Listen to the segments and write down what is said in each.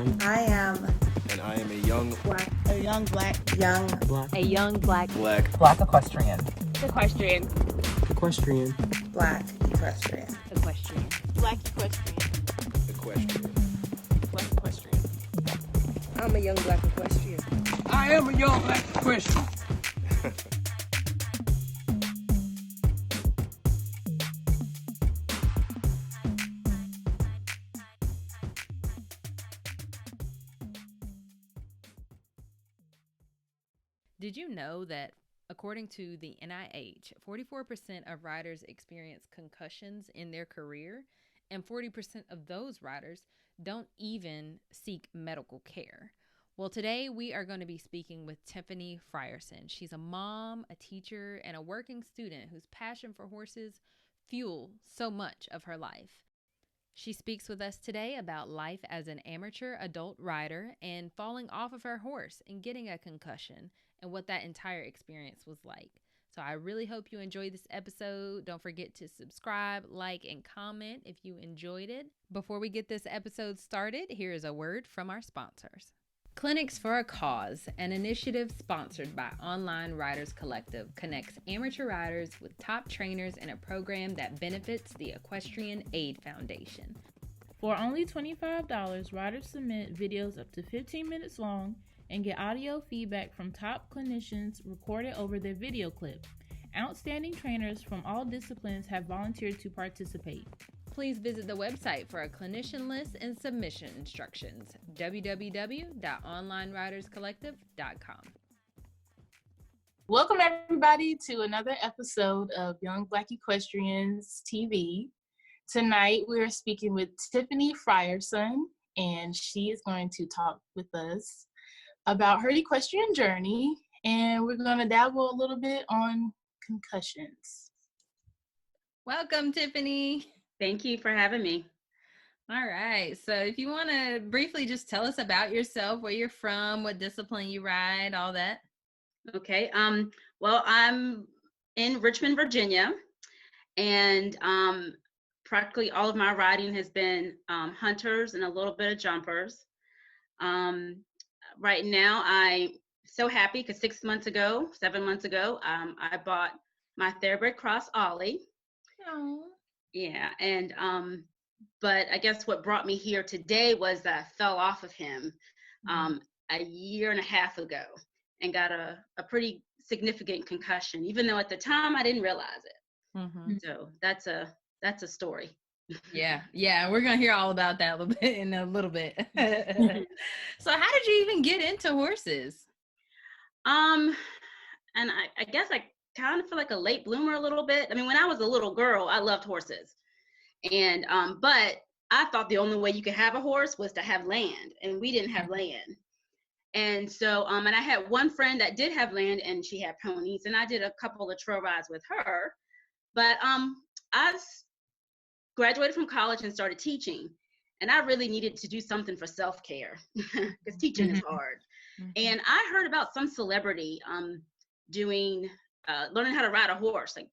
young. I am. And I am a young Black. A young black. Young. Black. A young black. Black equestrian. Equestrian. Equestrian. Black equestrian. Equestrian. Black equestrian. equestrian. Black equestrian. I'm a young black equestrian. I am a young black equestrian. Did you know that according to the NIH, 44% of riders experience concussions in their career, and 40% of those riders don't even seek medical care? Well, today we are going to be speaking with Tiffany Frierson. She's a mom, a teacher, and a working student whose passion for horses fuel so much of her life. She speaks with us today about life as an amateur adult rider and falling off of her horse and getting a concussion and what that entire experience was like. So I really hope you enjoyed this episode. Don't forget to subscribe, like, and comment if you enjoyed it. Before we get this episode started, here is a word from our sponsors. Clinics for a Cause, an initiative sponsored by Online Riders Collective, connects amateur riders with top trainers in a program that benefits the Equestrian Aid Foundation. For only $25, riders submit videos up to 15 minutes long and get audio feedback from top clinicians recorded over their video clip. Outstanding trainers from all disciplines have volunteered to participate. Please visit the website for a clinician list and submission instructions, www.onlineriderscollective.com. Welcome everybody to another episode of Young Black Equestrians TV. Tonight we are speaking with Tiffany Frierson, and she is going to talk with us about her equestrian journey, and we're going to dabble a little bit on concussions. Welcome, Tiffany. Thank you for having me. All right. So if you want to briefly just tell us about yourself, where you're from, what discipline you ride, all that. Okay. Well, I'm in Richmond, Virginia, and practically all of my riding has been hunters and a little bit of jumpers. Right now, I'm so happy because 7 months ago, I bought my thoroughbred cross Ollie. Oh. Yeah, and but I guess what brought me here today was that I fell off of him a year and a half ago and got a pretty significant concussion, even though at the time I didn't realize it. Mm-hmm. So that's a story. Yeah, we're gonna hear all about that in a little bit. So how did you even get into horses? And I guess I kind of feel like a late bloomer a little bit. I mean, when I was a little girl, I loved horses, and but I thought the only way you could have a horse was to have land, and we didn't have land. And so and I had one friend that did have land, and she had ponies, and I did a couple of trail rides with her. But I graduated from college and started teaching, and I really needed to do something for self-care because teaching is hard. Mm-hmm. And I heard about some celebrity learning how to ride a horse, like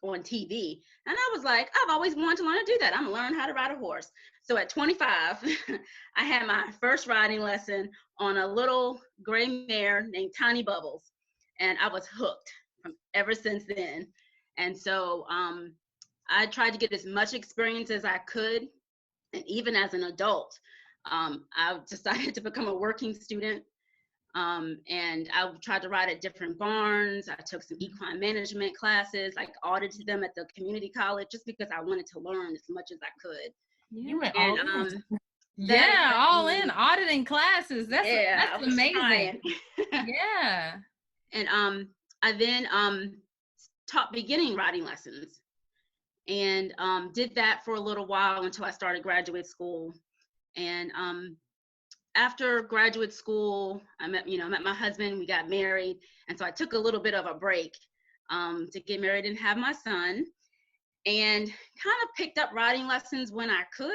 on TV. And I was like, I've always wanted to learn to do that. I'm gonna learn how to ride a horse. So at 25, I had my first riding lesson on a little gray mare named Tiny Bubbles. And I was hooked ever since then. And so I tried to get as much experience as I could. And even as an adult, I decided to become a working student. And I tried to ride at different barns. I took some equine management classes, like audited them at the community college, just because I wanted to learn as much as I could. You went and, all in auditing classes. That's amazing. Yeah. And I then taught beginning riding lessons, and did that for a little while until I started graduate school. And after graduate school, I met my husband, we got married. And so I took a little bit of a break to get married and have my son, and kind of picked up riding lessons when I could.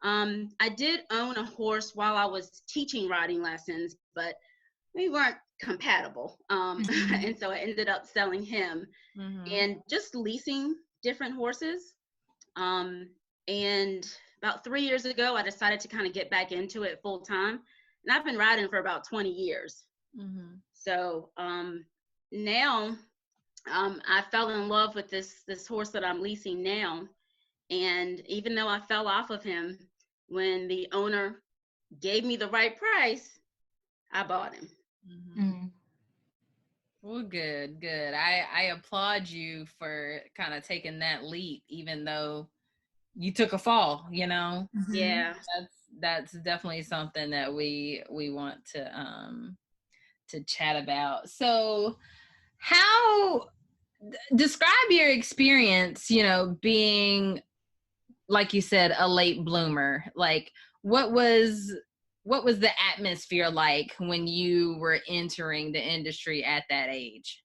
I did own a horse while I was teaching riding lessons, but we weren't compatible. And so I ended up selling him and just leasing different horses. And about 3 years ago, I decided to kind of get back into it full time. And I've been riding for about 20 years. Mm-hmm. So now I fell in love with this horse that I'm leasing now. And even though I fell off of him, when the owner gave me the right price, I bought him. Mm-hmm. Well, good. I applaud you for kind of taking that leap, even though you took a fall, you know? Yeah. That's definitely something that we want to chat about. So how describe your experience, you know, being, like you said, a late bloomer. Like what was the atmosphere like when you were entering the industry at that age?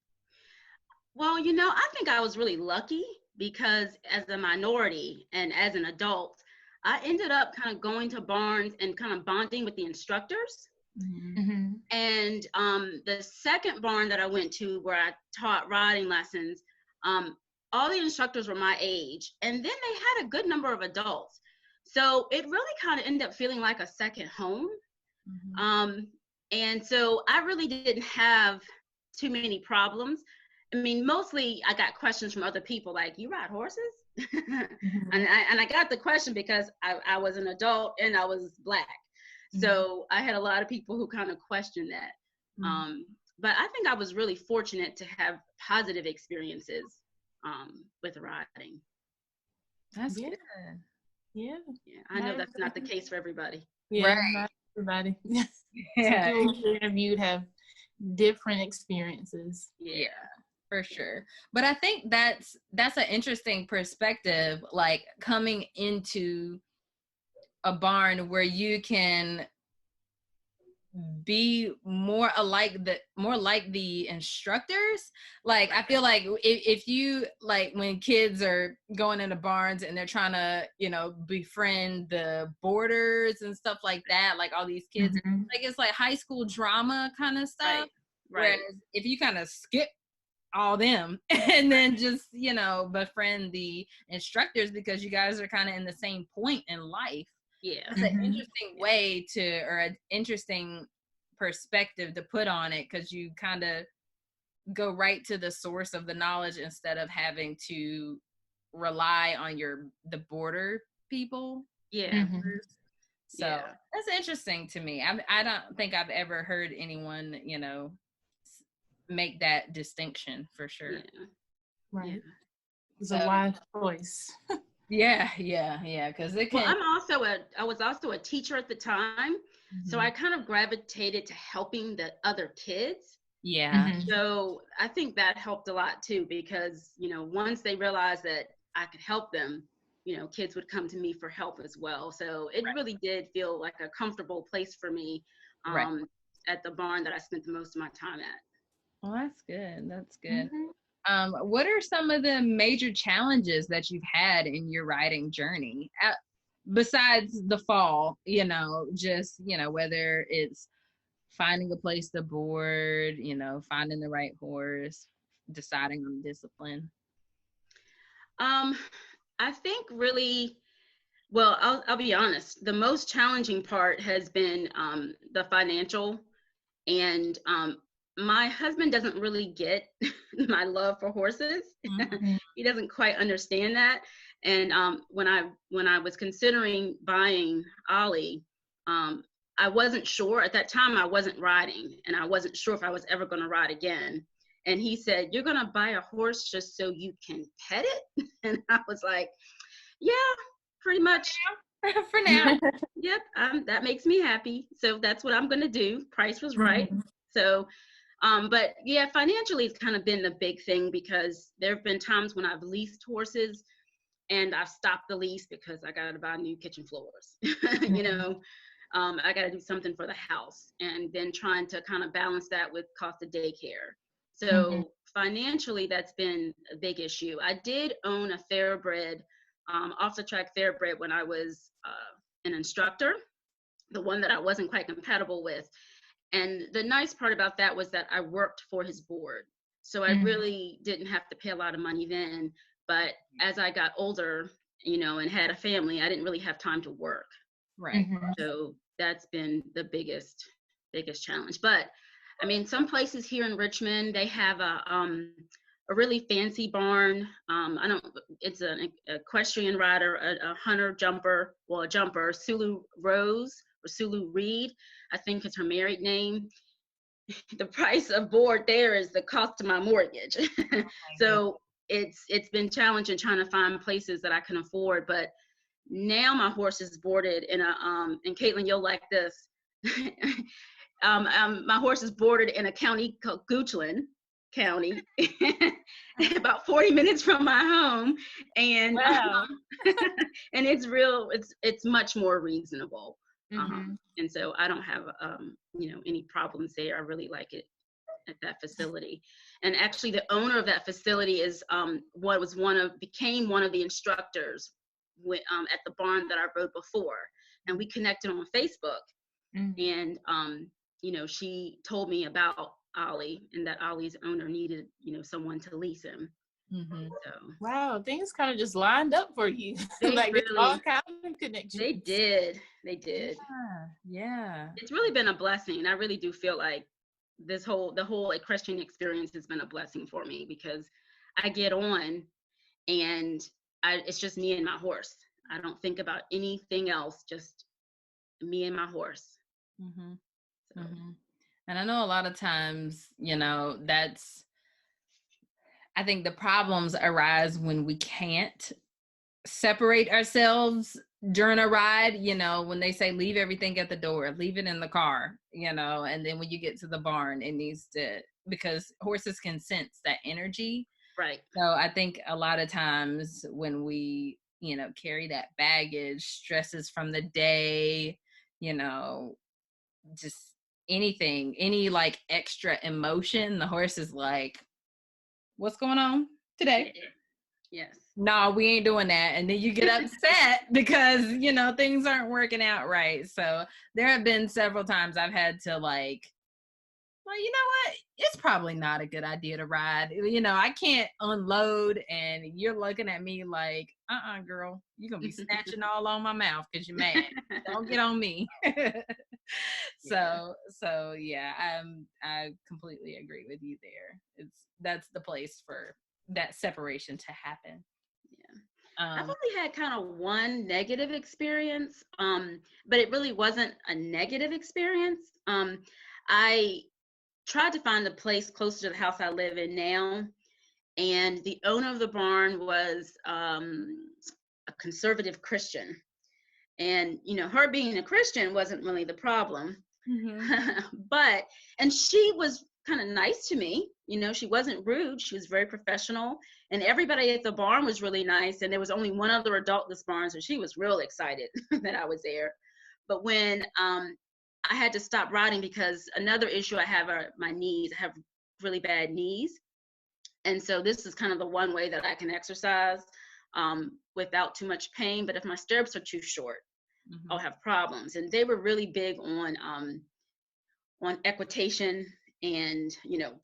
Well, you know, I think I was really lucky because as a minority and as an adult, I ended up kind of going to barns and kind of bonding with the instructors. Mm-hmm. And the second barn that I went to where I taught riding lessons, all the instructors were my age. And then they had a good number of adults. So it really kind of ended up feeling like a second home. Mm-hmm. And so I really didn't have too many problems. I mean, mostly I got questions from other people like, you ride horses? Mm-hmm. and I got the question because I was an adult and I was Black. Mm-hmm. So I had a lot of people who kind of questioned that. Mm-hmm. But I think I was really fortunate to have positive experiences with riding. That's Yeah. good. Yeah. Yeah, I know that's not the case for everybody. Yeah, Right. not everybody. Yeah. Some people who interviewed have different experiences. Yeah. For sure. But I think that's an interesting perspective, like coming into a barn where you can be more like the instructors. Like I feel like if you, like when kids are going into barns and they're trying to, you know, befriend the boarders and stuff like that, like all these kids, Mm-hmm. like it's like high school drama kind of stuff. Right. Whereas if you kind of skip all them and then just, you know, befriend the instructors because you guys are kind of in the same point in life. Yeah. It's an interesting way to, or an interesting perspective to put on it, because you kind of go right to the source of the knowledge instead of having to rely on the border people. Yeah. Mm-hmm. So Yeah. that's interesting to me. I don't think I've ever heard anyone, you know, make that distinction for sure. Yeah. Right. Yeah. It's a wise choice. Yeah, because it can. Well, I was also a teacher at the time, so I kind of gravitated to helping the other kids. Yeah. Mm-hmm. So I think that helped a lot too, because, you know, once they realized that I could help them, you know, kids would come to me for help as well. So it really did feel like a comfortable place for me at the barn that I spent the most of my time at. Well, that's good. That's good. Mm-hmm. What are some of the major challenges that you've had in your riding journey? Besides the fall, you know, just, you know, whether it's finding a place to board, you know, finding the right horse, deciding on discipline. I think really, well, I'll be honest. The most challenging part has been the financial, and my husband doesn't really get my love for horses. Mm-hmm. He doesn't quite understand that. And when I was considering buying Ollie, I wasn't sure at that time. I wasn't riding, and I wasn't sure if I was ever going to ride again. And he said, "You're going to buy a horse just so you can pet it?" And I was like, "Yeah, pretty much." For now. Yep, that makes me happy. So that's what I'm going to do. Price was right. Mm-hmm. So, but yeah, financially it's kind of been the big thing, because there have been times when I've leased horses and I've stopped the lease because I got to buy new kitchen floors. You know, I got to do something for the house, and then trying to kind of balance that with cost of daycare. So financially, that's been a big issue. I did own a thoroughbred, off the track thoroughbred when I was an instructor, the one that I wasn't quite compatible with. And the nice part about that was that I worked for his board. So I really didn't have to pay a lot of money then. But as I got older, and had a family, I didn't really have time to work. Right. So that's been the biggest challenge. But I mean, some places here in Richmond, they have a really fancy barn. It's an equestrian rider, a hunter jumper, a jumper, Sulu Rose or Sulu Reed, I think is her married name. The price of board there is the cost of my mortgage. So it's been challenging trying to find places that I can afford. But now my horse is boarded in and Caitlin, you'll like this. My horse is boarded in a county called Goochland County, about 40 minutes from my home, and Wow. and it's much more reasonable. And so I don't have any problems there. I really like it at that facility. And actually, the owner of that facility is became one of the instructors at the barn that I rode before, and we connected on Facebook. And she told me about Ollie, and that Ollie's owner needed someone to lease him. So Wow, things kind of just lined up for you. Like it's all kind of connections. They did. Yeah. It's really been a blessing. I really do feel like the whole equestrian experience has been a blessing for me, because I get on and it's just me and my horse. I don't think about anything else, just me and my horse. So. And I know a lot of times, I think the problems arise when we can't separate ourselves during a ride, when they say leave everything at the door, leave it in the car, and then when you get to the barn, it needs to, because horses can sense that energy. Right. So I think a lot of times when we, carry that baggage, stresses from the day, just anything, any like extra emotion, the horse is like, what's going on today? Yes. No, we ain't doing that. And then you get upset because, things aren't working out right. So there have been several times I've had to like, well, you know what? It's probably not a good idea to ride. I can't unload and you're looking at me like, girl, you're going to be snatching all on my mouth because you're mad. Don't get on me. So yeah, I completely agree with you there. That's the place for that separation to happen. I've only had kind of one negative experience, but it really wasn't a negative experience. I tried to find a place closer to the house I live in now, and the owner of the barn was a conservative Christian. And, her being a Christian wasn't really the problem. And she was kind of nice to me. She wasn't rude. She was very professional. And everybody at the barn was really nice. And there was only one other adult in this barn, so she was real excited that I was there. But when I had to stop riding, because another issue I have are my knees. I have really bad knees. And so this is kind of the one way that I can exercise without too much pain. But if my stirrups are too short, I'll have problems. And they were really big on equitation and,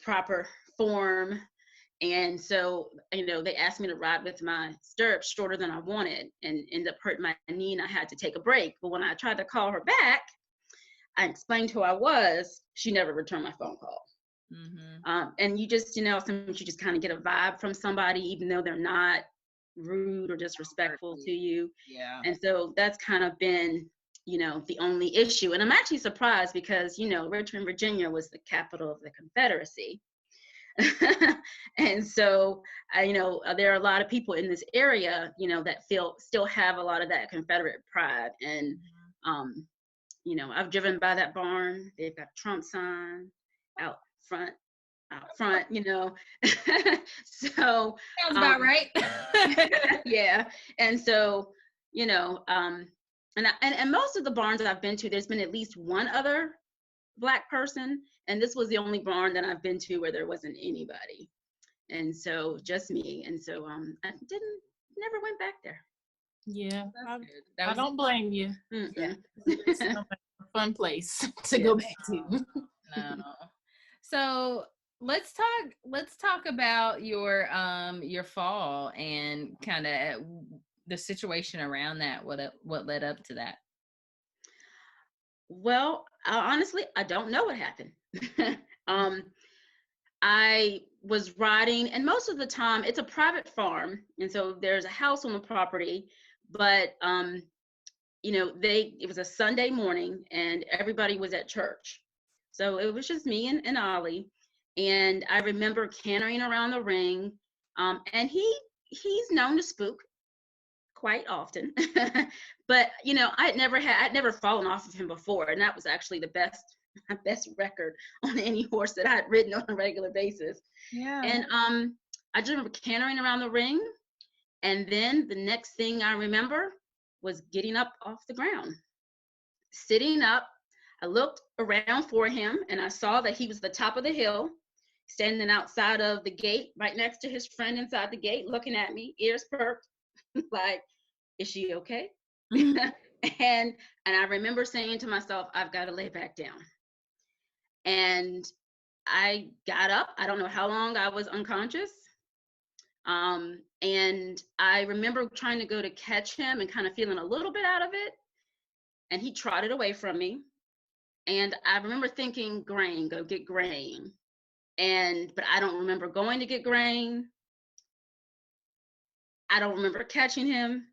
proper form. And so, they asked me to ride with my stirrups shorter than I wanted, and ended up hurting my knee, and I had to take a break. But when I tried to call her back, I explained who I was. She never returned my phone call. And you just, sometimes you just kind of get a vibe from somebody, even though they're not rude or disrespectful to you. Yeah. And so that's kind of been, the only issue. And I'm actually surprised because, Richmond, Virginia was the capital of the Confederacy. And so, there are a lot of people in this area, that still have a lot of that Confederate pride. And, I've driven by that barn. They've got a Trump sign out front. So sounds about right. Yeah. And so, and most of the barns that I've been to, there's been at least one other Black person, and this was the only barn that I've been to where there wasn't anybody, and so just me. And so I never went back there. Yeah, I don't blame you. Yeah. It's a fun place to go back to. No. So let's talk about your fall and kind of the situation around that, what led up to that? Well, honestly, I don't know what happened. I was riding, and most of the time it's a private farm, and so there's a house on the property, but it was a Sunday morning and everybody was at church. So it was just me and Ollie. And I remember cantering around the ring. And he's known to spook quite often. But I'd never fallen off of him before. And that was actually my best record on any horse that I'd ridden on a regular basis. Yeah. And I just remember cantering around the ring. And then the next thing I remember was getting up off the ground. Sitting up, I looked around for him and I saw that he was the top of the hill, standing outside of the gate, right next to his friend inside the gate, looking at me, ears perked, like, is she okay? and I remember saying to myself, I've got to lay back down. And I got up. I don't know how long I was unconscious. And I remember trying to go to catch him and kind of feeling a little bit out of it. And he trotted away from me. And I remember thinking, grain, go get grain. But I don't remember going to get grain. I don't remember catching him.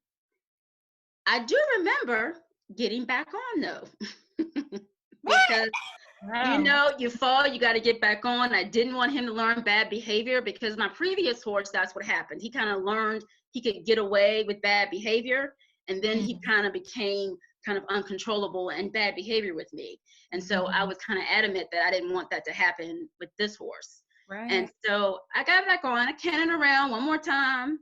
I do remember getting back on though. Because Wow. you fall, you got to get back on. I didn't want him to learn bad behavior because my previous horse, that's what happened. He kind of learned he could get away with bad behavior. And then he kind of became kind of uncontrollable and bad behavior with me. And so I was kind of adamant that I didn't want that to happen with this horse. Right. And so I got back on, I cantered around one more time.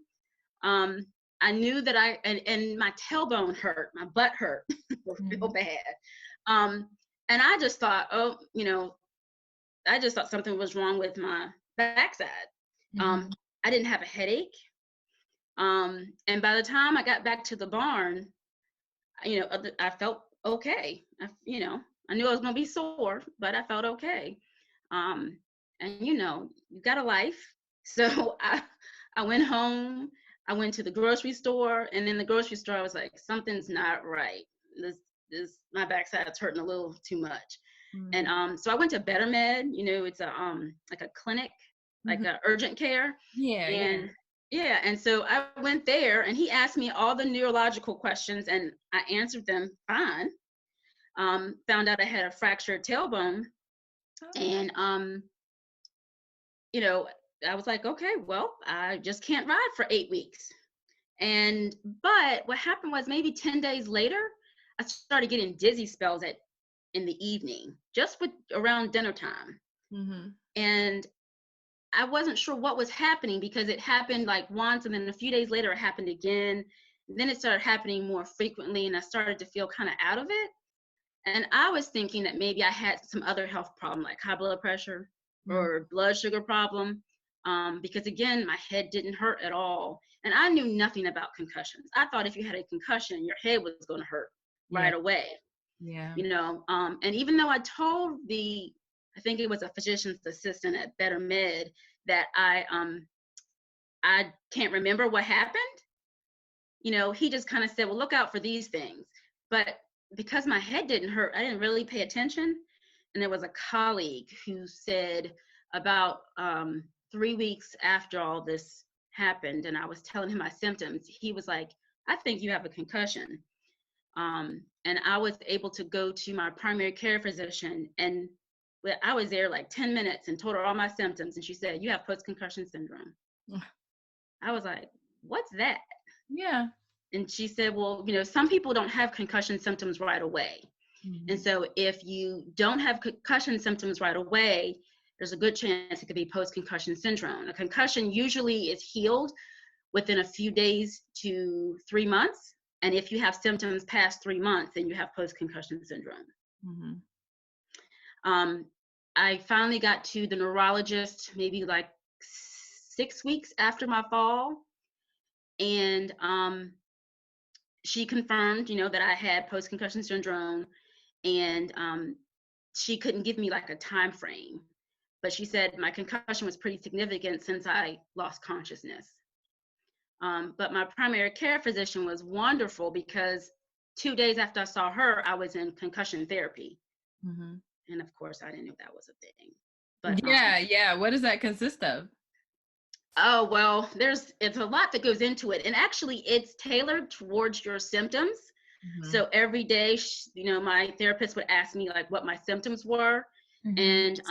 I knew that and my tailbone hurt, my butt hurt real bad. And I just thought, I just thought something was wrong with my backside. I didn't have a headache. And by the time I got back to the barn, I felt okay. I knew I was going to be sore, but I felt okay. And you got a life. So I went home, I went to the grocery store, and in the grocery store, I was like, something's not right. My backside's hurting a little too much. And so I went to Better Med, it's a like a clinic, like a urgent care. And so I went there and he asked me all the neurological questions and I answered them fine. Found out I had a fractured tailbone. And I was like, okay, well, I just can't ride for 8 weeks. But what happened was maybe 10 days later, I started getting dizzy spells in the evening, just around dinner time. And I wasn't sure what was happening because it happened like once and then a few days later it happened again. Then it started happening more frequently and I started to feel kind of out of it. And I was thinking that maybe I had some other health problem like high blood pressure or blood sugar problem. Because again, my head didn't hurt at all. And I knew nothing about concussions. I thought if you had a concussion, your head was going to hurt right away. Yeah. And even though I told I think it was a physician's assistant at Better Med that I can't remember what happened. He just kind of said, well, look out for these things. But because my head didn't hurt, I didn't really pay attention. And there was a colleague who said about 3 weeks after all this happened, and I was telling him my symptoms, he was like, I think you have a concussion. And I was able to go to my primary care physician and I was there like 10 minutes and told her all my symptoms. And she said, you have post-concussion syndrome. I was like, what's that? Yeah. And she said, well, some people don't have concussion symptoms right away. And so if you don't have concussion symptoms right away, there's a good chance it could be post-concussion syndrome. A concussion usually is healed within a few days to 3 months. And if you have symptoms past 3 months, then you have post-concussion syndrome. I finally got to the neurologist maybe like 6 weeks after my fall. And she confirmed, that I had post-concussion syndrome. And she couldn't give me like a time frame. But she said my concussion was pretty significant since I lost consciousness. But my primary care physician was wonderful because 2 days after I saw her, I was in concussion therapy. Mm-hmm. And of course, I didn't know that was a thing. But yeah. What does that consist of? Oh, well, it's a lot that goes into it. And actually, it's tailored towards your symptoms. Mm-hmm. So every day, my therapist would ask me like what my symptoms were. And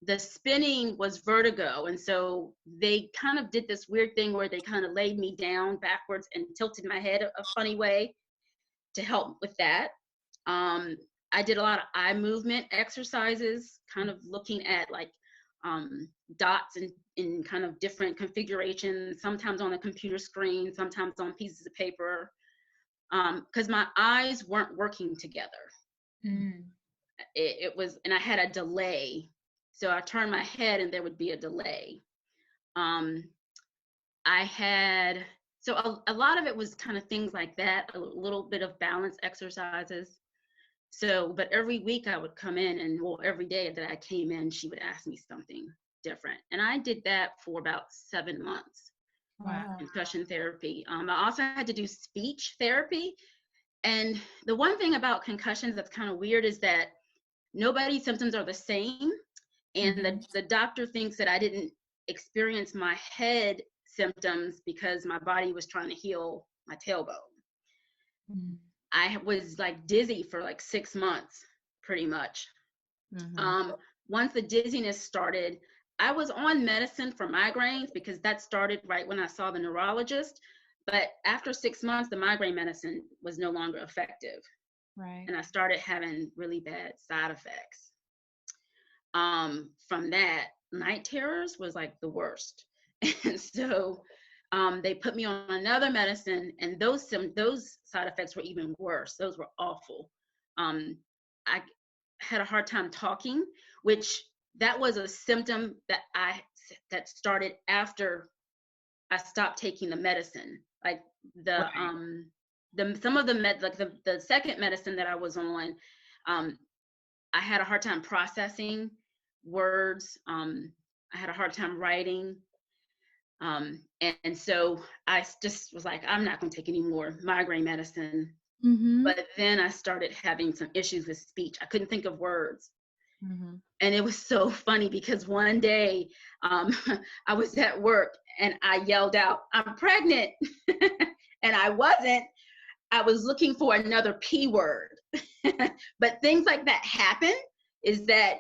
the spinning was vertigo. And so they kind of did this weird thing where they kind of laid me down backwards and tilted my head a funny way to help with that. I did a lot of eye movement exercises, kind of looking at like dots in kind of different configurations, sometimes on a computer screen, sometimes on pieces of paper, because my eyes weren't working together. It was, and I had a delay. So I turned my head and there would be a delay. So a lot of it was kind of things like that, a little bit of balance exercises. So, but every week I would come in and, well, every day that I came in, she would ask me something different. And I did that for about 7 months. Wow. Concussion therapy. I also had to do speech therapy. And the one thing about concussions that's kind of weird is that nobody's symptoms are the same. And the doctor thinks that I didn't experience my head symptoms because my body was trying to heal my tailbone. I was like dizzy for like 6 months, pretty much. Once the dizziness started, I was on medicine for migraines because that started right when I saw the neurologist. But after 6 months, the migraine medicine was no longer effective. Right. And I started having really bad side effects. From that, night terrors was like the worst. And so they put me on another medicine, and those side effects were even worse. Those were awful. I had a hard time talking, which that was a symptom that started after I stopped taking the medicine. Like some of the second medicine that I was on, I had a hard time processing words. I had a hard time writing. And so I just was like, I'm not going to take any more migraine medicine. But then I started having some issues with speech. I couldn't think of words. And it was so funny because one day I was at work and I yelled out, "I'm pregnant." And I wasn't. I was looking for another P word. But things like that happen, is that,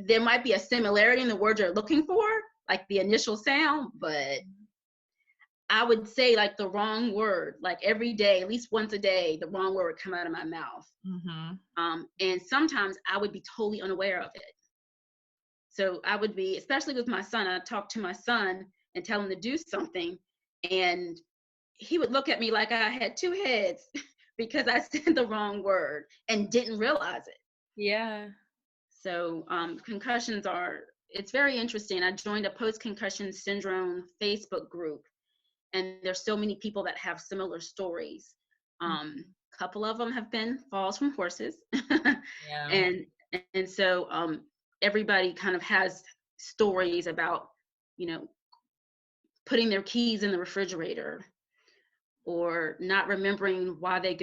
there might be a similarity in the word you're looking for, like the initial sound, but I would say like the wrong word, like every day, at least once a day, the wrong word would come out of my mouth. And sometimes I would be totally unaware of it. So I would be, especially with my son, I'd talk to my son and tell him to do something, and he would look at me like I had two heads because I said the wrong word and didn't realize it. Yeah. So concussions it's very interesting. I joined a post-concussion syndrome Facebook group, and there's so many people that have similar stories. Couple of them have been falls from horses. Yeah. And so everybody kind of has stories about, putting their keys in the refrigerator, or not remembering why they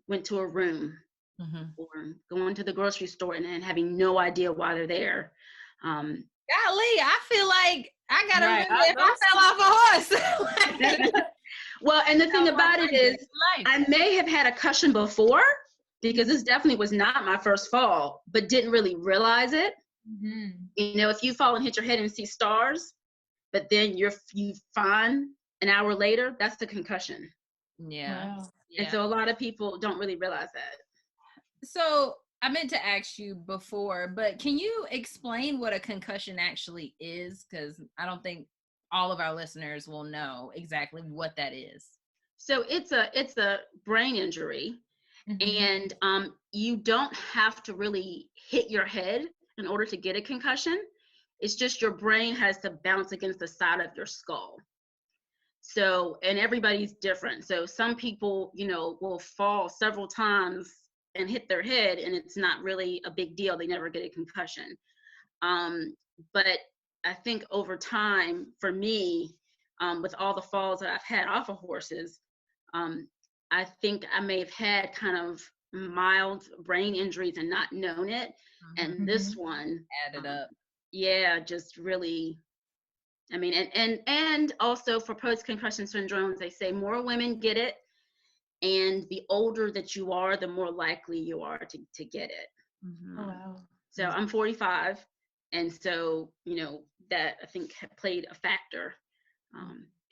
went to a room, or going to the grocery store and then having no idea why they're there. Golly, I feel like I gotta remember if I fell off a horse. Well, and the thing about it is, I may have had a concussion before, because this definitely was not my first fall, but didn't really realize it. If you fall and hit your head and see stars, but then you fine an hour later, that's the concussion. Yeah. Wow. And so a lot of people don't really realize that. So I meant to ask you before, but can you explain what a concussion actually is? Because I don't think all of our listeners will know exactly what that is. So it's a brain injury, and you don't have to really hit your head in order to get a concussion. It's just your brain has to bounce against the side of your skull. So, and everybody's different. So some people, will fall several times and hit their head, and it's not really a big deal. They never get a concussion. But I think over time, for me, with all the falls that I've had off of horses, I think I may have had kind of mild brain injuries and not known it. And this one Added up. yeah, just really, I mean, and also for post-concussion syndromes, they say more women get it, and the older that you are, the more likely you are to get it. Oh, wow. So I'm 45, and so, you know, that I think played a factor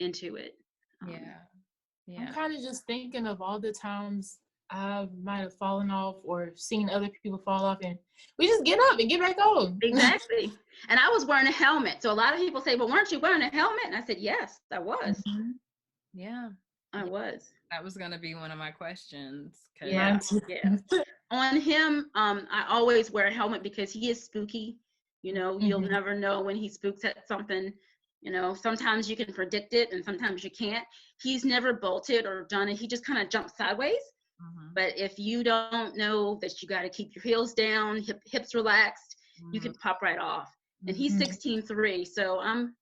into it. I'm kind of just thinking of all the times I might have fallen off or seen other people fall off, and we just get up and get back on. Exactly. And I was wearing a helmet. So a lot of people say, well, weren't you wearing a helmet? And I said, yes, I was. Yeah. I was. That was going to be one of my questions. Yeah. On him, I always wear a helmet because he is spooky. You know, you'll never know when he spooks at something. You know, sometimes you can predict it and sometimes you can't. He's never bolted or done it. He just kind of jumps sideways. But if you don't know that you got to keep your heels down, hips relaxed, you can pop right off. And he's 16'3", so I'm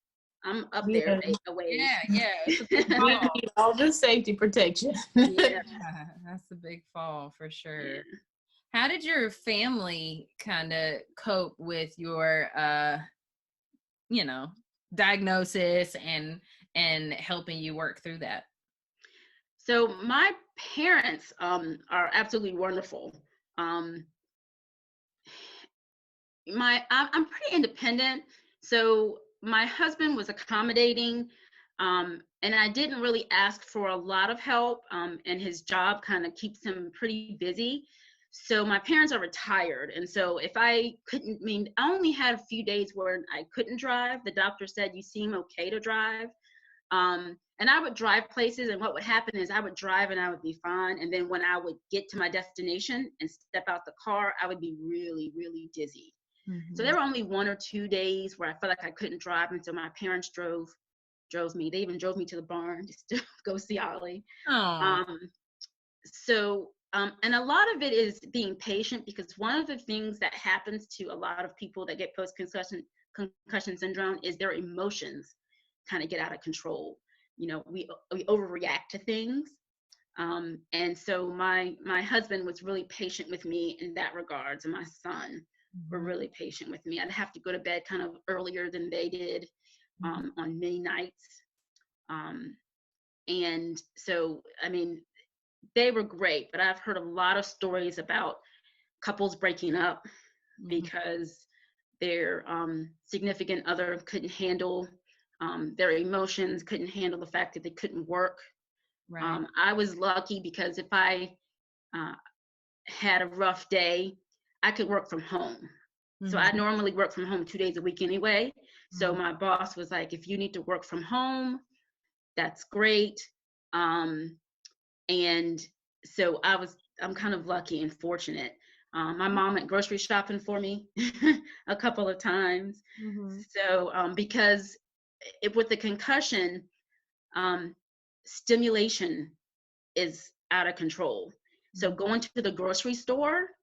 up there a ways. Yeah, it's a big fall. We need all the safety protection. Yeah. That's a big fall for sure. Yeah. How did your family kind of cope with your, diagnosis and helping you work through that? So my parents are absolutely wonderful. I'm pretty independent, so my husband was accommodating, and I didn't really ask for a lot of help, and his job kind of keeps him pretty busy. So my parents are retired, and so if I only had a few days where I couldn't drive. The doctor said, you seem okay to drive. And I would drive places, and what would happen is I would drive and I would be fine. And then when I would get to my destination and step out the car, I would be really, really dizzy. So there were only 1 or 2 days where I felt like I couldn't drive. And so my parents drove me. They even drove me to the barn just to go see Ollie. And a lot of it is being patient, because one of the things that happens to a lot of people that get concussion syndrome is their emotions kind of get out of control. You know, we overreact to things. And so my husband was really patient with me in that regards, and my son were really patient with me. I'd have to go to bed kind of earlier than they did on many nights. And so, I mean, they were great, but I've heard a lot of stories about couples breaking up because their significant other couldn't handle their emotions, couldn't handle the fact that they couldn't work. Right. I was lucky because if I had a rough day, I could work from home. So I normally work from home 2 days a week anyway. So my boss was like, if you need to work from home, that's great. And so I'm kind of lucky and fortunate. My mom went grocery shopping for me a couple of times. So because with the concussion, stimulation is out of control. So going to the grocery store,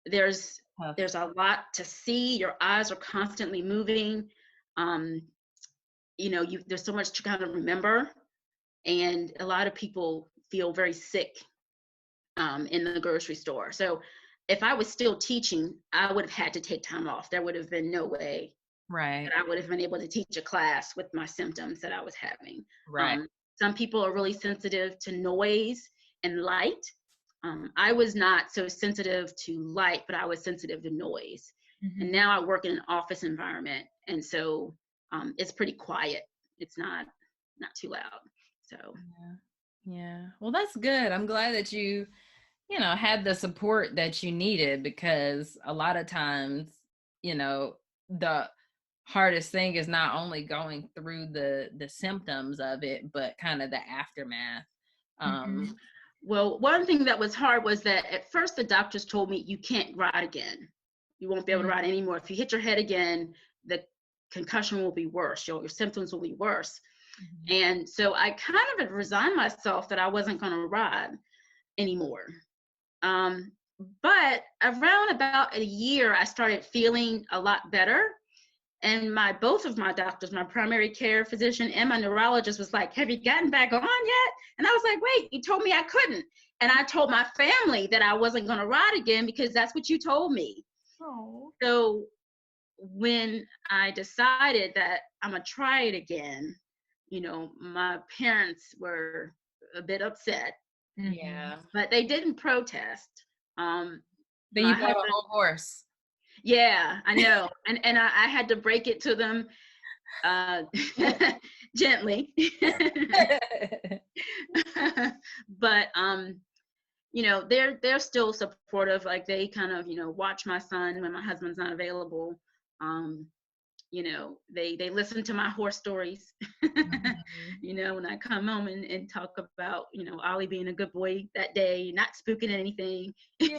there's a lot to see. Your eyes are constantly moving. There's so much to kind of remember. And a lot of people feel very sick in the grocery store. So if I was still teaching, I would have had to take time off. There would have been no way that I would have been able to teach a class with my symptoms that I was having. Some people are really sensitive to noise and light. I was not so sensitive to light, but I was sensitive to noise. And now I work in an office environment, and so it's pretty quiet. It's not too loud. So yeah. Well, that's good. I'm glad that you had the support that you needed, because a lot of times, the hardest thing is not only going through the symptoms of it, but kind of the aftermath. Well, one thing that was hard was that at first the doctors told me you can't ride again. You won't be able to ride anymore. If you hit your head again, the concussion will be worse. Your symptoms will be worse. And so I kind of had resigned myself that I wasn't going to ride anymore. But around about a year, I started feeling a lot better. And both of my doctors, my primary care physician and my neurologist, was like, have you gotten back on yet? And I was like, wait, you told me I couldn't. And I told my family that I wasn't going to ride again because that's what you told me. Oh. So when I decided that I'm going to try it again, you know, my parents were a bit upset. Yeah. But they didn't protest. Then you bought a whole horse. Yeah, I know. And I had to break it to them gently. But you know, they're still supportive. Like they kind of, you know, watch my son when my husband's not available. You know, they listen to my horse stories. You know, when I come home and talk about, you know, Ollie being a good boy that day, not spooking anything. Yeah.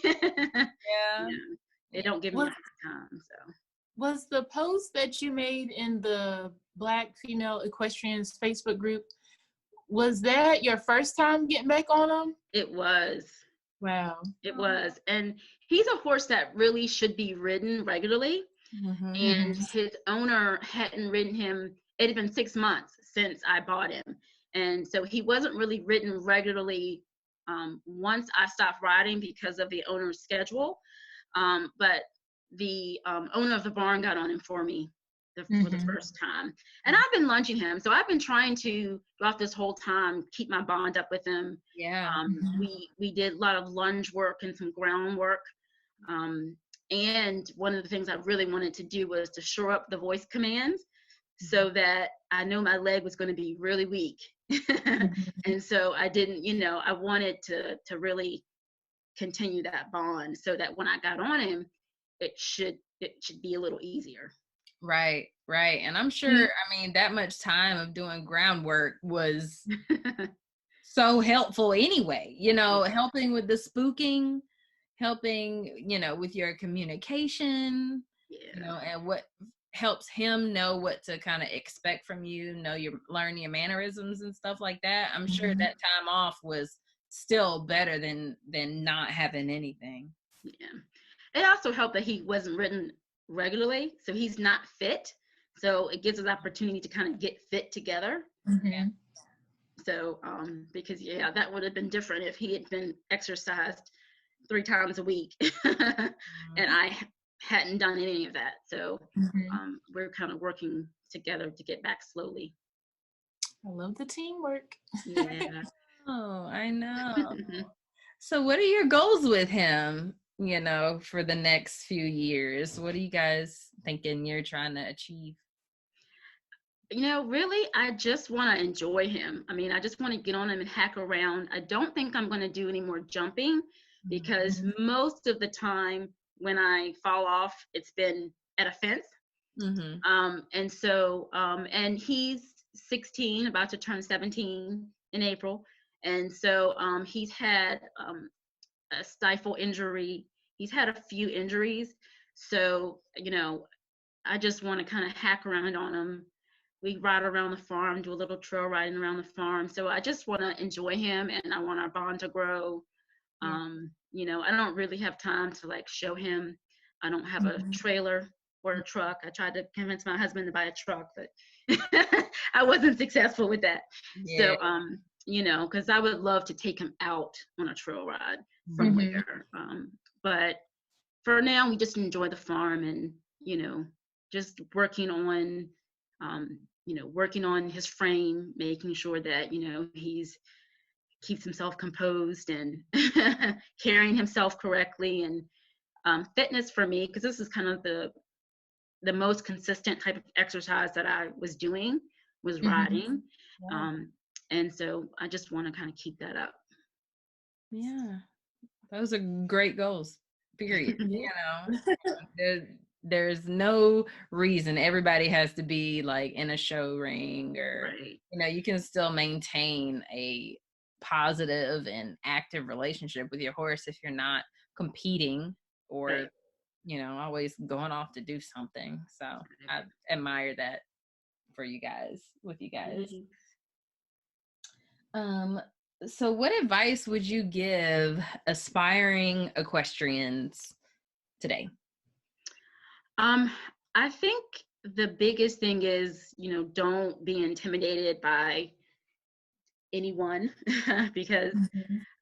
You know, they don't give me a hard time. So was the post that you made in the Black Female Equestrians Facebook group, was that your first time getting back on him? it was. Wow. It was. And he's a horse that really should be ridden regularly. And his owner hadn't ridden him. It had been 6 months since I bought him. And so he wasn't really ridden regularly once I stopped riding because of the owner's schedule. But the owner of the barn got on him for me for the first time. And I've been lunging him. So I've been trying to, throughout this whole time, keep my bond up with him. Yeah. We did a lot of lunge work and some ground work. And one of the things I really wanted to do was to shore up the voice commands so that I know my leg was going to be really weak. And so I didn't, you know, I wanted to really continue that bond so that when I got on him, it should be a little easier. Right. And I'm sure, I mean, that much time of doing groundwork was so helpful anyway, you know, helping with the spooking, helping, you know, with your communication, you know, and what helps him know what to kind of expect from you, learn your mannerisms and stuff like that. I'm sure that time off was still better than not having anything. Yeah. It also helped that he wasn't ridden regularly, so he's not fit. So it gives us opportunity to kind of get fit together. So, because that would have been different if he had been exercised 3 times a week and I hadn't done any of that. So we're kind of working together to get back slowly. I love the teamwork. Yeah. Oh, I know. So what are your goals with him, you know, for the next few years? What are you guys thinking you're trying to achieve? You know, really, I just want to enjoy him. I mean, I just want to get on him and hack around. I don't think I'm going to do any more jumping because most of the time when I fall off, it's been at a fence. And so, and he's 16, about to turn 17 in April. And so he's had a stifle injury. He's had a few injuries. So, you know, I just want to kind of hack around on him. We ride around the farm, do a little trail riding around the farm. So I just want to enjoy him and I want our bond to grow. You know, I don't really have time to like show him. I don't have a trailer or a truck. I tried to convince my husband to buy a truck, but I wasn't successful with that. So, you know, because I would love to take him out on a trail ride somewhere. But for now, we just enjoy the farm and, you know, just working on, you know, working on his frame, making sure that, you know, keeps himself composed and carrying himself correctly, and fitness for me, because this is kind of the most consistent type of exercise that I was doing was riding. And so I just want to kind of keep that up. Yeah, those are great goals, period. You know, there's no reason everybody has to be like in a show ring or, you know, you can still maintain a positive and active relationship with your horse if you're not competing or, you know, always going off to do something. So I admire that for you guys, with you guys. So what advice would you give aspiring equestrians today? I think the biggest thing is, don't be intimidated by anyone because,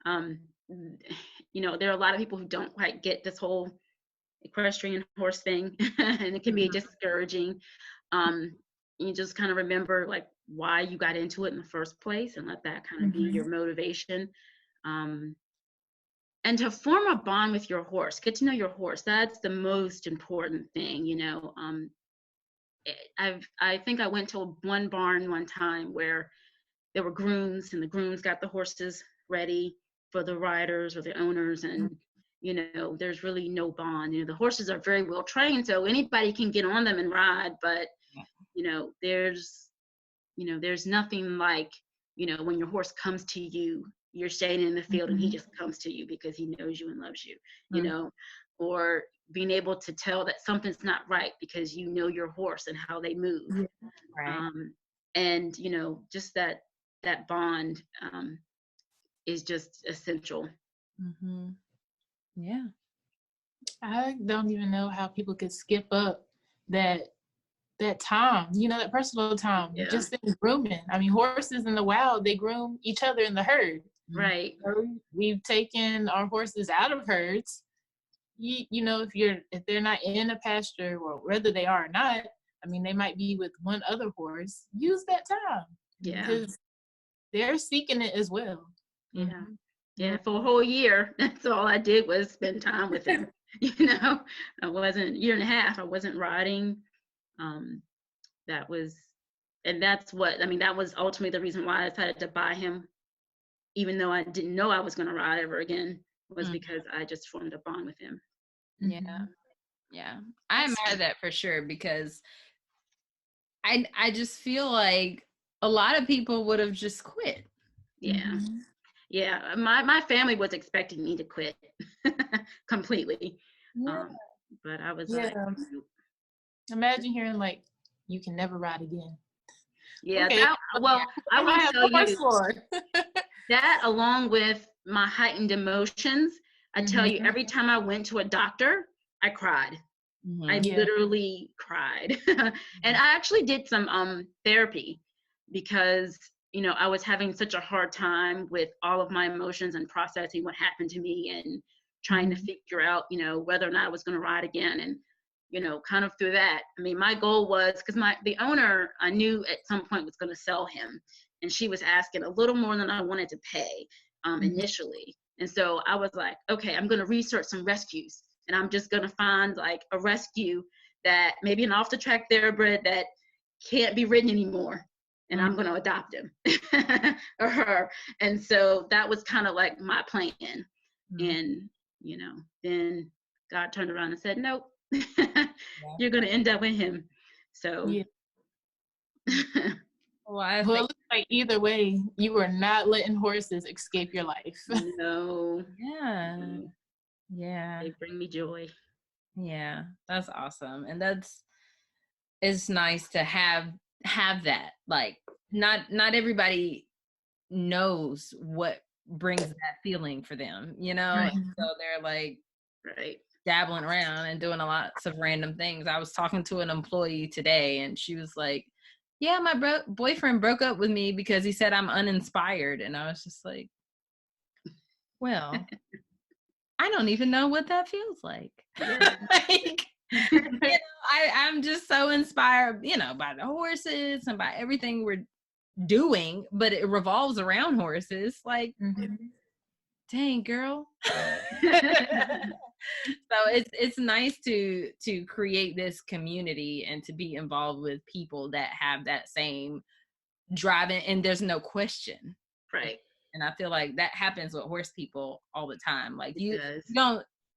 um, there are a lot of people who don't quite get this whole equestrian horse thing, and it can be discouraging. You just kind of remember like why you got into it in the first place, and let that kind of be your motivation. And to form a bond with your horse, get to know your horse. That's the most important thing, I think I went to one barn one time where there were grooms, and the grooms got the horses ready for the riders or the owners, and there's really no bond. The horses are very well trained, so anybody can get on them and ride, but there's nothing like when your horse comes to you, you're staying in the field and he just comes to you because he knows you and loves you, or being able to tell that something's not right because you know your horse and how they move. Right. And just that bond is just essential. Yeah. I don't even know how people could skip up that time, that personal time, just in grooming. I mean, horses in the wild, they groom each other in the herd. Right. So we've taken our horses out of herds. If they're not in a pasture, or whether they are or not, I mean, they might be with one other horse. Use that time. Yeah. Because they're seeking it as well. Yeah. Yeah. For a whole year, that's all I did was spend time with him. I wasn't, year and a half, I wasn't riding. That was ultimately the reason why I decided to buy him, even though I didn't know I was going to ride ever again, was because I just formed a bond with him. Yeah. I admire that for sure, because I just feel like a lot of people would have just quit. Yeah. Yeah. My family was expecting me to quit completely. But I was like, imagine hearing like, you can never ride again. Yeah. Okay. I will tell you that, along with my heightened emotions, I tell you, every time I went to a doctor, I cried. I literally cried. And I actually did some therapy because, I was having such a hard time with all of my emotions and processing what happened to me and trying to figure out, whether or not I was going to ride again. And, kind of through that, I mean, my goal was, because the owner, I knew at some point was going to sell him, and she was asking a little more than I wanted to pay initially. And so I was like, okay, I'm going to research some rescues, and I'm just going to find like a rescue that maybe an off the track thoroughbred that can't be ridden anymore. And I'm going to adopt him or her. And so that was kind of like my plan. And, then God turned around and said, nope, you're going to end up with him. So. Well, it looks like either way, you were not letting horses escape your life. No. Yeah. Yeah. They bring me joy. Yeah. That's awesome. And it's nice to have that. Like, not everybody knows what brings that feeling for them, Right. And so they're like dabbling around and doing lots of random things. I was talking to an employee today, and she was like, yeah, my boyfriend broke up with me because he said I'm uninspired. And I was just like, well, I don't even know what that feels like. Like, I'm just so inspired, by the horses and by everything we're doing, but it revolves around horses. Like, dang, girl. So it's nice to create this community and to be involved with people that have that same drive, and there's no question. Right. And I feel like that happens with horse people all the time. Like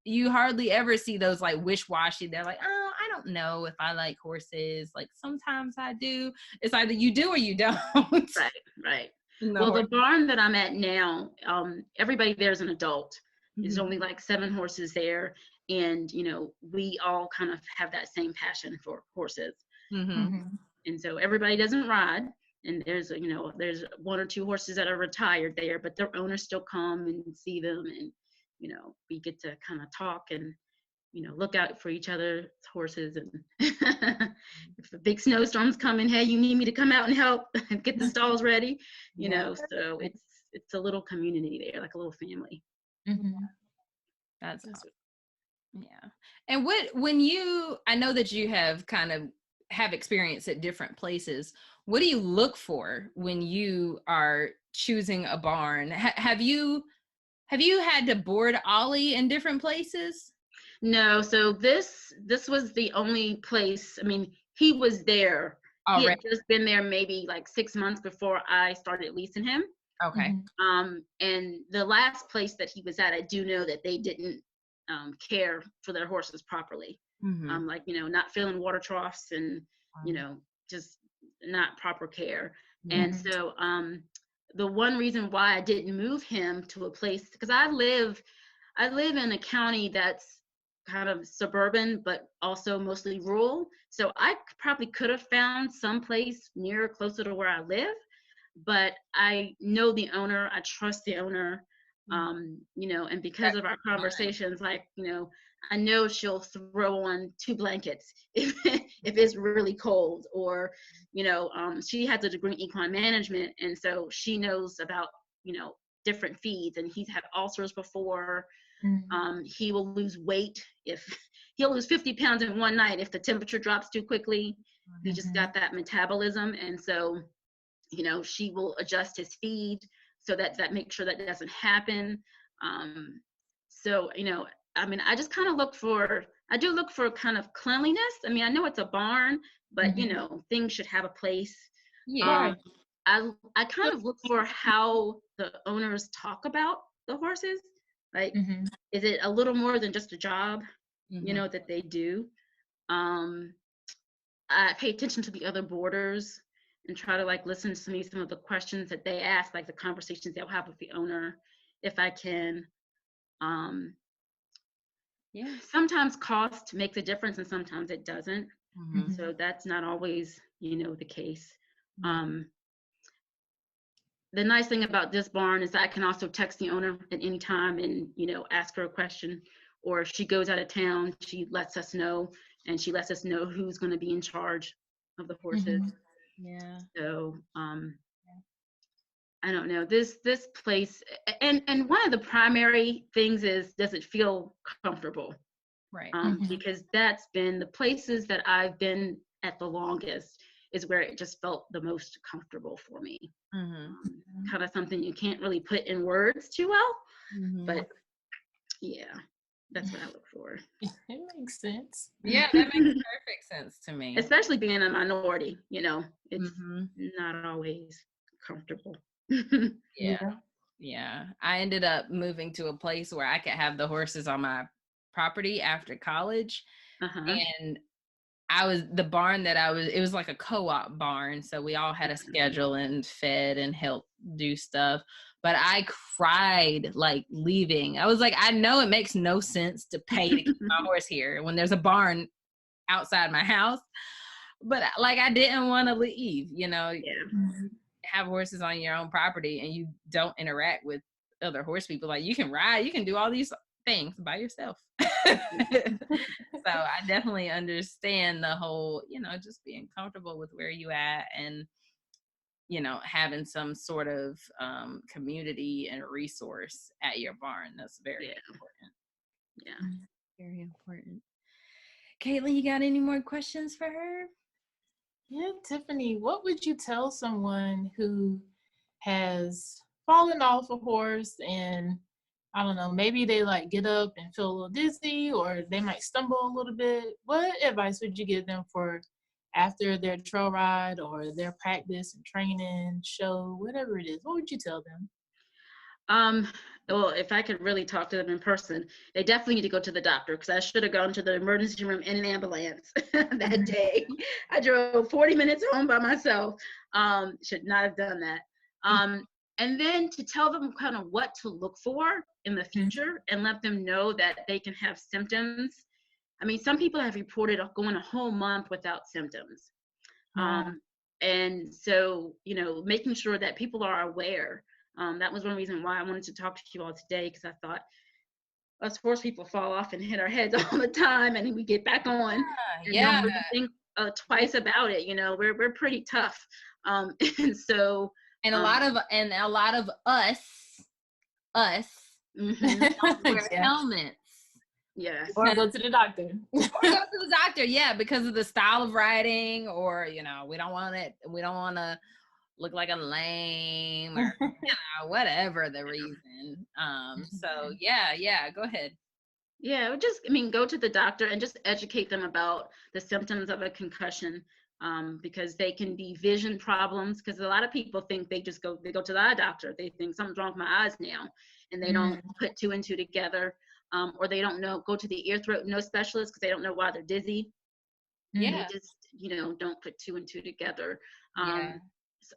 you hardly ever see those like wish-washy. They're like, oh, I don't know if I like horses. Like sometimes I do. It's either you do or you don't. Right. Well, the barn that I'm at now, everybody there's an adult. There's only like 7 horses there. And, we all kind of have that same passion for horses. And so everybody doesn't ride. And there's 1 or 2 horses that are retired there, but their owners still come and see them. And, we get to kind of talk. And look out for each other's horses. And if a big snowstorm's coming, hey, you need me to come out and help get the stalls ready, so it's a little community there, like a little family. Mm-hmm. That's awesome. Yeah. And I know that you have kind of have experience at different places. What do you look for when you are choosing a barn? Have you had to board Ollie in different places? No. So this was the only place. I mean, he was there. He had just been there maybe like 6 months before I started leasing him. Okay. And the last place that he was at, I do know that they didn't care for their horses properly. Like, not filling water troughs and, just not proper care. And so the one reason why I didn't move him to a place, because I live in a county that's kind of suburban, but also mostly rural. So I probably could have found some place closer to where I live, but I know the owner, I trust the owner, and because of our conversations, like, I know she'll throw on 2 blankets if it's really cold, or, she has a degree in equine management. And so she knows about, different feeds, and he's had ulcers before. He will lose weight he'll lose 50 pounds in one night if the temperature drops too quickly. He just got that metabolism. And so, she will adjust his feed so that makes sure that doesn't happen. So, I mean, I just kind of look for kind of cleanliness. I mean, I know it's a barn, but things should have a place. Yeah. I kind of look for how the owners talk about the horses. Like, is it a little more than just a job, that they do? I pay attention to the other boarders and try to like listen to some of the questions that they ask, like the conversations they'll have with the owner, if I can. Sometimes cost makes a difference and sometimes it doesn't. So that's not always, the case. The nice thing about this barn is that I can also text the owner at any time and, ask her a question. Or if she goes out of town, she lets us know, and she lets us know who's going to be in charge of the horses. Yeah. So, I don't know, this place, and one of the primary things is, does it feel comfortable? Right. Because that's been the places that I've been at the longest, is where it just felt the most comfortable for me. Kind of something you can't really put in words too well, but yeah, that's what I look for. It makes sense. Yeah, that makes perfect sense to me. Especially being a minority, it's not always comfortable. Yeah. I ended up moving to a place where I could have the horses on my property after college. And the barn that it was like a co-op barn. So we all had a schedule and fed and helped do stuff. But I cried like leaving. I was like, I know it makes no sense to pay to keep my horse here when there's a barn outside my house. But like, I didn't want to leave, have horses on your own property and you don't interact with other horse people. Like, you can ride, you can do all these things by yourself. So I definitely understand the whole, just being comfortable with where you at and, having some sort of community and resource at your barn. That's very important. Yeah. Very important. Caitlin, you got any more questions for her? Yeah, Tiffany, what would you tell someone who has fallen off a horse and, I don't know, maybe they like get up and feel a little dizzy, or they might stumble a little bit? What advice would you give them for after their trail ride or their practice and training, show, whatever it is? What would you tell them? Well, if I could really talk to them in person, they definitely need to go to the doctor, because I should have gone to the emergency room in an ambulance that day. I drove 40 minutes home by myself. Should not have done that. And then to tell them kind of what to look for in the future and let them know that they can have symptoms. I mean, some people have reported going a whole month without symptoms. And so, making sure that people are aware. That was one reason why I wanted to talk to you all today, because I thought us horse people fall off and hit our heads all the time, and then we get back on and Yeah. don't really think twice about it. You know, we're pretty tough. And so And a lot of us don't wear Yeah. helmets. yes. Or go to the doctor. Or go to the doctor, yeah, because of the style of riding, or we don't want to look like a lame, or whatever the reason. So yeah, go ahead. Yeah, go to the doctor and just educate them about the symptoms of a concussion, because they can be vision problems. Because a lot of people think they go to the eye doctor. They think something's wrong with my eyes now, and they don't put two and two together, or they don't know. Go to the ear, throat, nose specialist because they don't know why they're dizzy. Yeah. They just don't put two and two together. Yeah.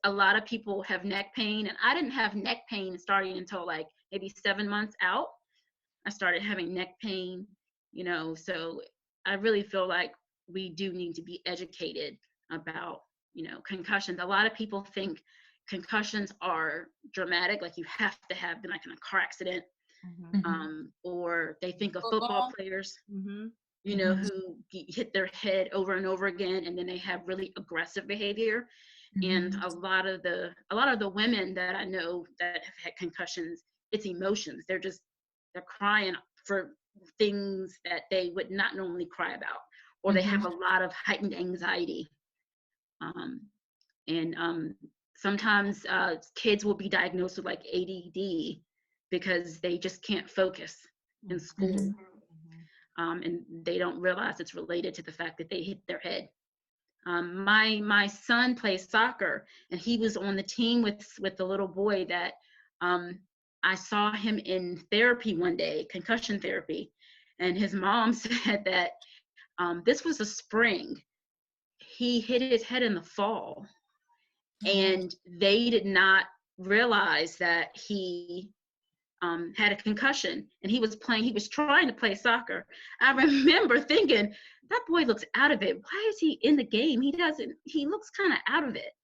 A lot of people have neck pain, and I didn't have neck pain starting until like maybe 7 months out. I started having neck pain, so I really feel like we do need to be educated about, concussions. A lot of people think concussions are dramatic, like you have to have been like in a car accident, or they think of football players, who hit their head over and over again, and then they have really aggressive behavior. And a lot of the women that I know that have had concussions, it's emotions. They're crying for things that they would not normally cry about, or they have a lot of heightened anxiety. Sometimes kids will be diagnosed with like ADD because they just can't focus in school. And they don't realize it's related to the fact that they hit their head. My son plays soccer, and he was on the team with the little boy that I saw him in therapy one day, concussion therapy, and his mom said that this was a spring. He hit his head in the fall, and they did not realize that he had a concussion, and he was trying to play soccer. I remember thinking, that boy looks out of it. Why is he in the game? He looks kind of out of it.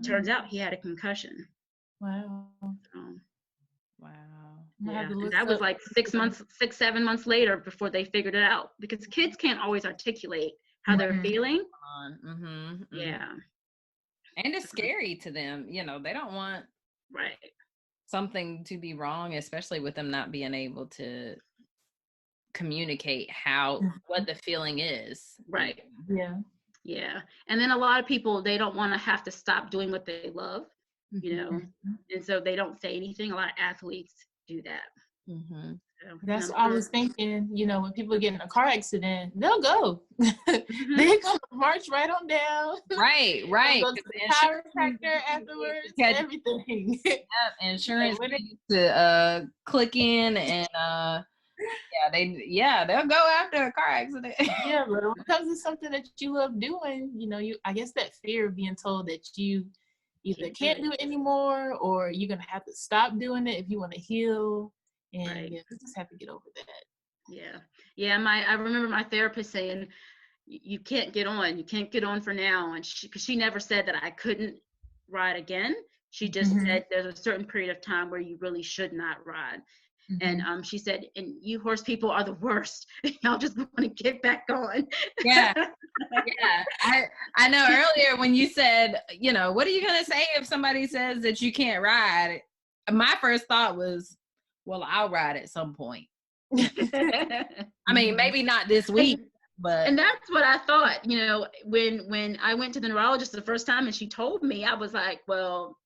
Turns out he had a concussion. Wow. Wow. Yeah, and that was like 7 months later before they figured it out, because kids can't always articulate how they're feeling. Yeah. And it's scary to them. They don't want something to be wrong, especially with them not being able to communicate what the feeling is. Right. Yeah. And then a lot of people, they don't want to have to stop doing what they love, and so they don't say anything. A lot of athletes do that. So, that's what I was thinking. When people get in a car accident, they'll go. They come march right on down. Right. Go to the chiropractor afterwards. Everything. Yep, insurance needs to click in, and they'll go after a car accident. Yeah, but when it comes to something that you love doing, I guess that fear of being told that you either can't do it anymore, or you're gonna have to stop doing it if you want to heal. And you just have to get over that. Yeah. I remember my therapist saying, you can't get on for now. And because she never said that I couldn't ride again. She just said there's a certain period of time where you really should not ride. And she said, and you horse people are the worst. Y'all just want to get back on. Yeah. I know earlier when you said, what are you going to say if somebody says that you can't ride? My first thought was, well, I'll ride at some point. I mean, maybe not this week, but. And that's what I thought, when I went to the neurologist the first time and she told me, I was like, well,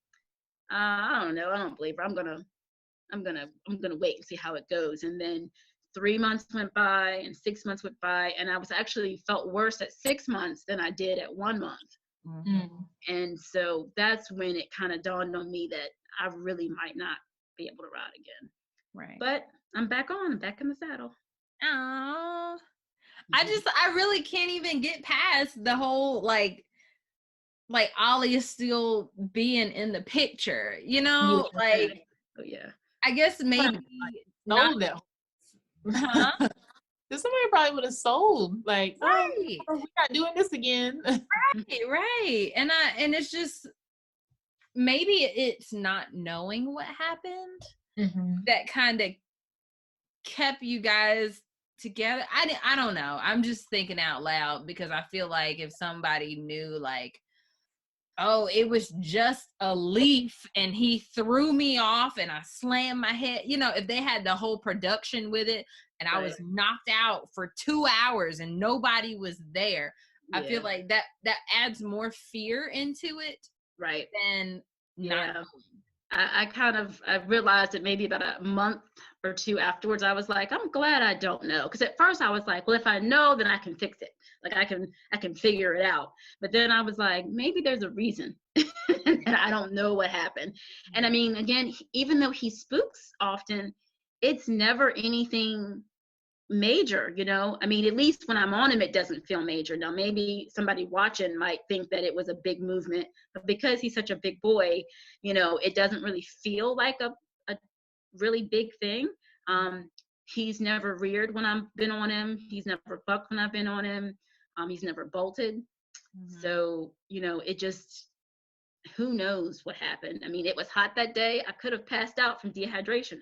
I don't know. I don't believe her. I'm going to wait and see how it goes. And then 3 months went by and 6 months went by, and I was actually felt worse at 6 months than I did at 1 month. And so that's when it kind of dawned on me that I really might not be able to ride again. Right. But I'm back in the saddle. Oh, I really can't even get past the whole, like Ollie is still being in the picture, Oh yeah. I guess maybe sold them. Huh? Somebody probably would have sold, like, right. We're not doing this again. Right. And it's just, maybe it's not knowing what happened that kind of kept you guys together? I don't know. I'm just thinking out loud because I feel like if somebody knew, like, oh, it was just a leaf and he threw me off and I slammed my head, if they had the whole production with it and I was knocked out for 2 hours and nobody was there, I feel like that adds more fear into it, right, than not knowing. I realized it maybe about a month or two afterwards. I was like, I'm glad I don't know. Because at first I was like, well, if I know, then I can fix it. Like I can figure it out. But then I was like, maybe there's a reason and I don't know what happened. And I mean, again, even though he spooks often, it's never anything major, I mean, at least when I'm on him, it doesn't feel major. Now, maybe somebody watching might think that it was a big movement, but because he's such a big boy, it doesn't really feel like a really big thing. He's never reared when I've been on him. He's never bucked when I've been on him. He's never bolted. So, it just, who knows what happened. I mean, it was hot that day. I could have passed out from dehydration.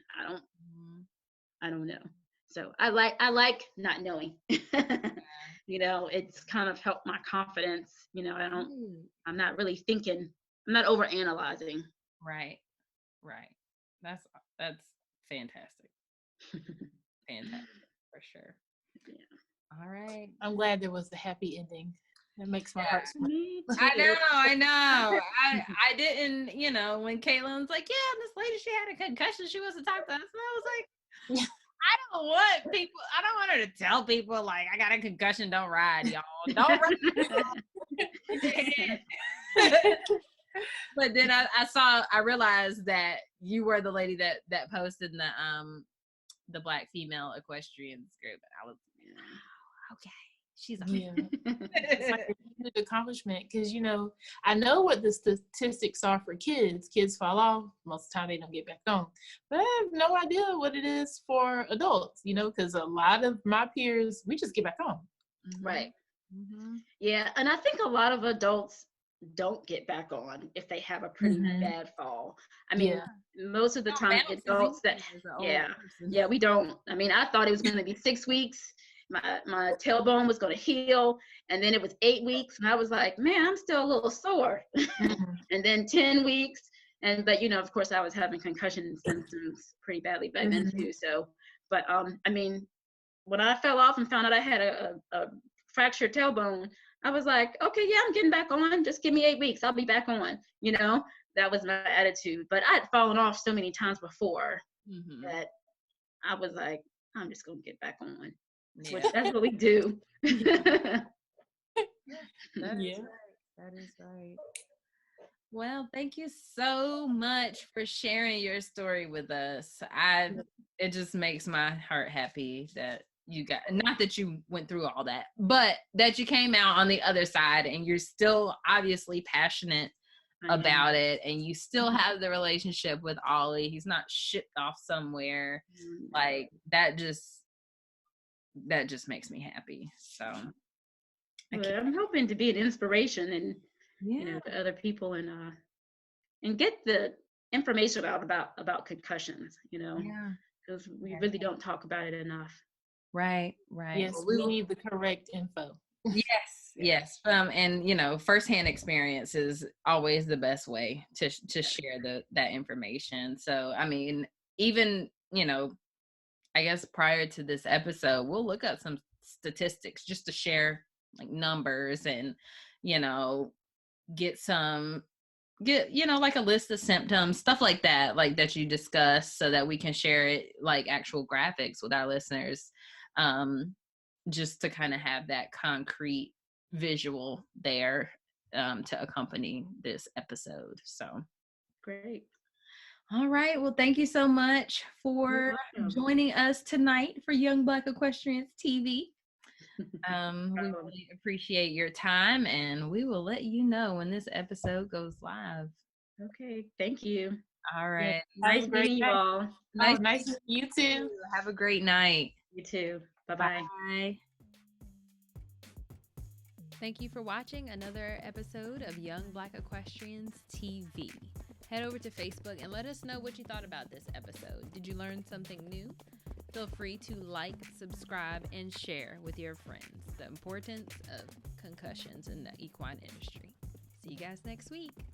I don't know. So I like not knowing. It's kind of helped my confidence. I'm not really thinking. I'm not over analyzing. Right. That's fantastic. Fantastic for sure. Yeah. All right. I'm glad there was a happy ending. That makes my heart smile. I know. I didn't, when Caitlin was like, yeah, this lady, she had a concussion. She wants to talk to us. And I was like, I don't want her to tell people, like, I got a concussion, don't ride, y'all. Don't ride. But then I realized that you were the lady that posted in the Black female equestrians group. And I was, okay. She's it's like a huge accomplishment because I know what the statistics are for kids. Kids fall off most of the time; they don't get back on. But I have no idea what it is for adults. Because a lot of my peers, we just get back on. Right. Yeah, and I think a lot of adults don't get back on if they have a pretty bad fall. I mean, most of the time, adults that we don't. I mean, I thought it was going to be 6 weeks. My tailbone was going to heal, and then it was 8 weeks, and I was like, man, I'm still a little sore. And then 10 weeks, but of course, I was having concussion symptoms pretty badly back then too. So, but I mean, when I fell off and found out I had a fractured tailbone, I was like, okay, yeah, I'm getting back on. Just give me 8 weeks, I'll be back on. That was my attitude. But I had fallen off so many times before that I was like, I'm just gonna get back on. Which that's what we do. That is right. Well, thank you so much for sharing your story with us. It just makes my heart happy that you got, not that you went through all that, but that you came out on the other side and you're still obviously passionate about it, and you still have the relationship with Ollie. He's not shipped off somewhere. Like that just makes me happy. So I'm hoping to be an inspiration and to other people and get the information about concussions, because we really don't talk about it enough. Right. Yes, we need the correct info. Yes. And firsthand experience is always the best way to share that information. So I mean, even I guess prior to this episode, we'll look up some statistics just to share like numbers and, get like a list of symptoms, stuff like that you discuss, so that we can share it like actual graphics with our listeners, just to kind of have that concrete visual there to accompany this episode. So great. All right. Well, thank you so much for joining us tonight for Young Black Equestrians TV. We really appreciate your time, and we will let you know when this episode goes live. Okay. Thank you. All right. Yeah, nice meeting you all. Nice meeting you too. Have a great night. You too. Bye-bye. Bye. Thank you for watching another episode of Young Black Equestrians TV. Head over to Facebook and let us know what you thought about this episode. Did you learn something new? Feel free to like, subscribe, and share with your friends the importance of concussions in the equine industry. See you guys next week.